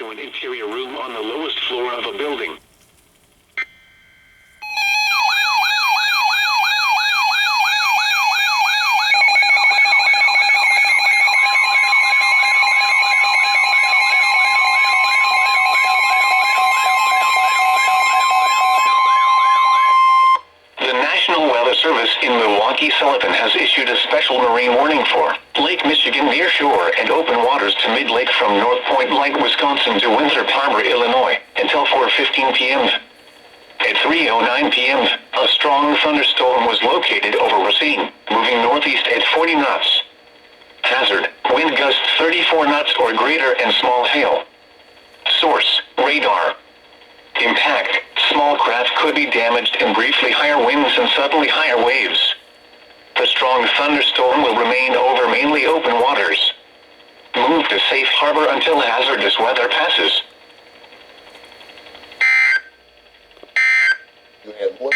to an interior room on the lowest floor of a building. The National Weather Service in Milwaukee-Sullivan has issued a special marine warning for Lake Michigan near shore and open waters to mid-lake from North Point Light, Wisconsin to Winthrop Harbor, Illinois, until 4:15 p.m. At 3:09 p.m., a strong thunderstorm was located over Racine, moving northeast at 40 knots. Hazard, wind gusts 34 knots or greater and small hail. Source, radar. Impact, small craft could be damaged and briefly higher winds and suddenly higher waves. The strong thunderstorm will remain over mainly open waters. Move to safe harbor until hazardous weather passes. You have one